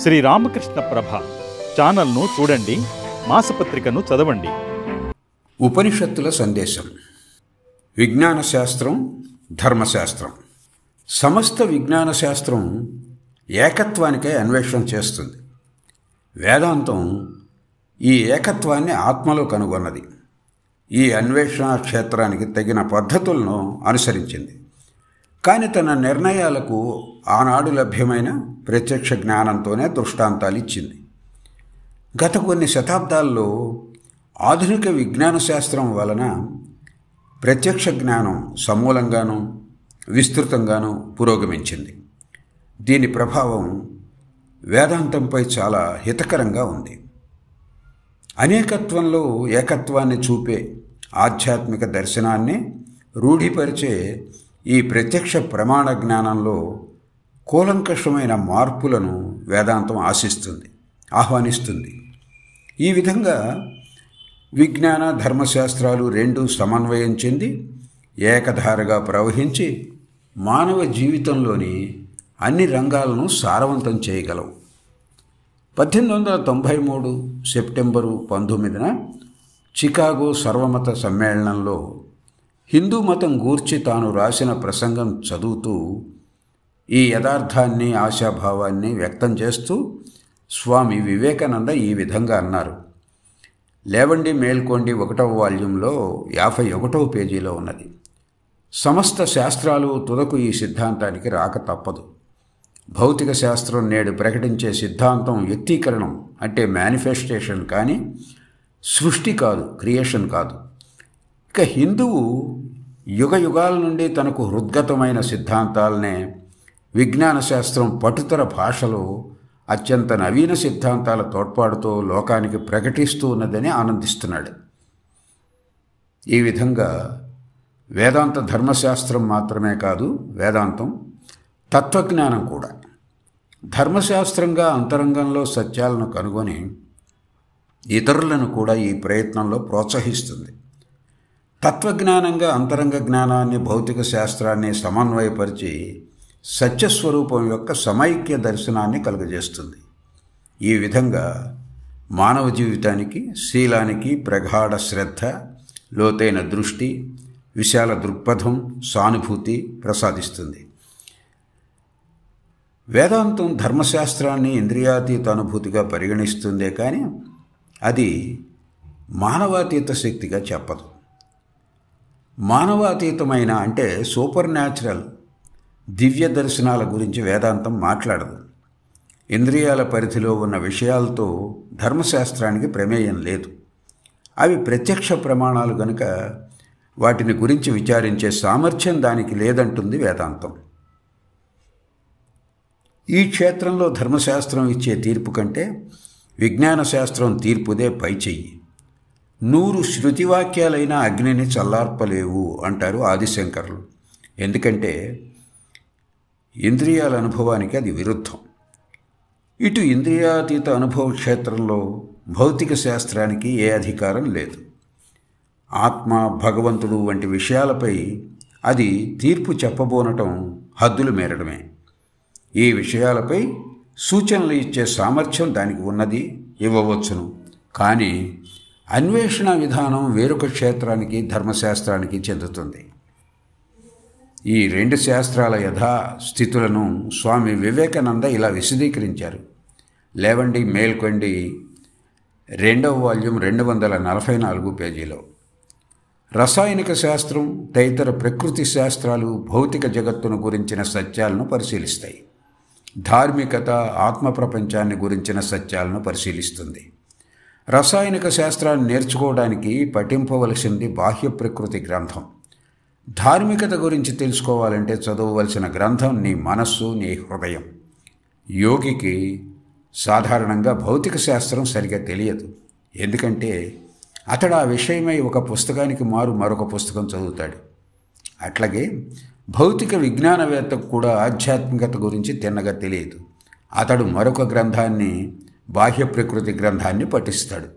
శ్రీ రామకృష్ణ ప్రభ ఛానల్ను చూడండి, మాసపత్రికను చదవండి. ఉపనిషత్తుల సందేశం. విజ్ఞాన శాస్త్రం, ధర్మశాస్త్రం. సమస్త విజ్ఞాన శాస్త్రం ఏకత్వానికే అన్వేషణ చేస్తుంది. వేదాంతం ఈ ఏకత్వాన్ని ఆత్మలో కనుగొన్నది. ఈ అన్వేషణ క్షేత్రానికి తగిన పద్ధతులను అనుసరించింది. కానీ తన నిర్ణయాలకు ఆనాడు లభ్యమైన ప్రత్యక్ష జ్ఞానంతోనే దృష్టాంతాలు ఇచ్చింది. గత కొన్ని శతాబ్దాల్లో ఆధునిక విజ్ఞాన శాస్త్రం వలన ప్రత్యక్ష జ్ఞానం సమూలంగానూ విస్తృతంగానూ పురోగమించింది. దీని ప్రభావం వేదాంతంపై చాలా హితకరంగా ఉంది. అనేకత్వంలో ఏకత్వాన్ని చూపే ఆధ్యాత్మిక దర్శనాన్ని రూఢిపరిచే ఈ ప్రత్యక్ష ప్రమాణ జ్ఞానంలో కూలంకషమైన మార్పులను వేదాంతం ఆహ్వానిస్తుంది. ఈ విధంగా విజ్ఞాన ధర్మశాస్త్రాలు రెండూ సమన్వయం చెంది ఏకధారగా ప్రవహించి మానవ జీవితంలోని అన్ని రంగాలను సారవంతం చేయగలవు. 1893 సెప్టెంబరు 19న చికాగో సర్వమత సమ్మేళనంలో హిందూ మతం గూర్చి తాను రాసిన ప్రసంగం చదువుతూ ఈ యథార్థాన్ని ఆశాభావాన్ని వ్యక్తం చేస్తూ స్వామి వివేకానంద ఈ విధంగా అన్నారు. లేవండి మేల్కోండి 1వ వాల్యూంలో 51వ పేజీలో ఉన్నది. సమస్త శాస్త్రాలు తుదకు ఈ సిద్ధాంతానికి రాక తప్పదు. భౌతిక శాస్త్రం నేడు ప్రకటించే సిద్ధాంతం వ్యక్తీకరణం అంటే మేనిఫెస్టేషన్ కానీ సృష్టి కాదు, క్రియేషన్ కాదు. ఇక హిందువు యుగ యుగాల నుండి తనకు హృద్గతమైన సిద్ధాంతాలనే విజ్ఞాన శాస్త్రం పటుతర భాషలో అత్యంత నవీన సిద్ధాంతాల తోడ్పాటుతో లోకానికి ప్రకటిస్తూ ఉన్నదని ఆనందిస్తున్నాడు. ఈ విధంగా వేదాంత ధర్మశాస్త్రం మాత్రమే కాదు, వేదాంతం తత్వజ్ఞానం కూడా ధర్మశాస్త్రంగా అంతరంగంలో సత్యాలను కనుగొని ఇతరులను కూడా ఈ ప్రయత్నంలో ప్రోత్సహిస్తుంది. తత్వజ్ఞానంగా అంతరంగ జ్ఞానాన్ని, భౌతిక శాస్త్రాన్ని సమన్వయపరిచి సత్యస్వరూపం యొక్క సమైక్య దర్శనాన్ని కలుగజేస్తుంది. ఈ విధంగా మానవ జీవితానికి, శీలానికి ప్రగాఢ శ్రద్ధ, లోతైన దృష్టి, విశాల దృక్పథం, సానుభూతి ప్రసాదిస్తుంది. వేదాంతం ధర్మశాస్త్రాన్ని ఇంద్రియాతీత అనుభూతిగా పరిగణిస్తుందే కానీ అది మానవాతీత శక్తిగా చెప్పదు. మానవాతీతమైన అంటే సూపర్ న్యాచురల్ దివ్య దర్శనాల గురించి వేదాంతం మాట్లాడదు. ఇంద్రియాల పరిధిలో ఉన్న విషయాలతో ధర్మశాస్త్రానికి ప్రమేయం లేదు. అవి ప్రత్యక్ష ప్రమాణాలు గనుక వాటిని గురించి విచారించే సామర్థ్యం దానికి లేదంటుంది వేదాంతం. ఈ క్షేత్రంలో ధర్మశాస్త్రం ఇచ్చే తీర్పు కంటే విజ్ఞాన శాస్త్రం తీర్పుదే పైచెయ్యి. 100 శృతివాక్యాలైన అగ్నిని చల్లార్పలేవు అంటారు ఆదిశంకరులు. ఎందుకంటే ఇంద్రియాల అనుభవానికి అది విరుద్ధం. ఇటు ఇంద్రియాతీత అనుభవ క్షేత్రంలో భౌతిక శాస్త్రానికి ఏ అధికారం లేదు. ఆత్మ, భగవంతుడు వంటి విషయాలపై అది తీర్పు చెప్పబోనటం హద్దులు మేరడమే. ఈ విషయాలపై సూచనలు ఇచ్చే సామర్థ్యం దానికి ఉన్నది, ఇవ్వవచ్చును. కానీ అన్వేషణ విధానం వేరొక క్షేత్రానికి, ధర్మశాస్త్రానికి చెందుతుంది. ఈ 2 శాస్త్రాల యథాస్థితులను స్వామి వివేకానంద ఇలా విశదీకరించారు. లేవండి మేల్కొండి 2వ వాల్యూం 244 పేజీలో. రసాయనిక శాస్త్రం తదితర ప్రకృతి శాస్త్రాలు భౌతిక జగత్తును గురించిన సత్యాలను పరిశీలిస్తాయి. ధార్మికత ఆత్మ ప్రపంచాన్ని గురించిన సత్యాలను పరిశీలిస్తుంది. రసాయనిక శాస్త్రాన్ని నేర్చుకోవడానికి పఠింపవలసింది బాహ్య ప్రకృతి గ్రంథం. ధార్మికత గురించి తెలుసుకోవాలంటే చదవవలసిన గ్రంథం నీ మనస్సు, నీ హృదయం. యోగికి సాధారణంగా భౌతిక శాస్త్రం సరిగా తెలియదు. ఎందుకంటే అతడు ఆ విషయమై ఒక పుస్తకానికి మారు మరొక పుస్తకం చదువుతాడు. అట్లాగే భౌతిక విజ్ఞానవేత్తకు కూడా ఆధ్యాత్మికత గురించి తిన్నగా తెలియదు. అతడు మరొక గ్రంథాన్ని, బాహ్య ప్రకృతి గ్రంథాన్ని పఠిస్తాడు.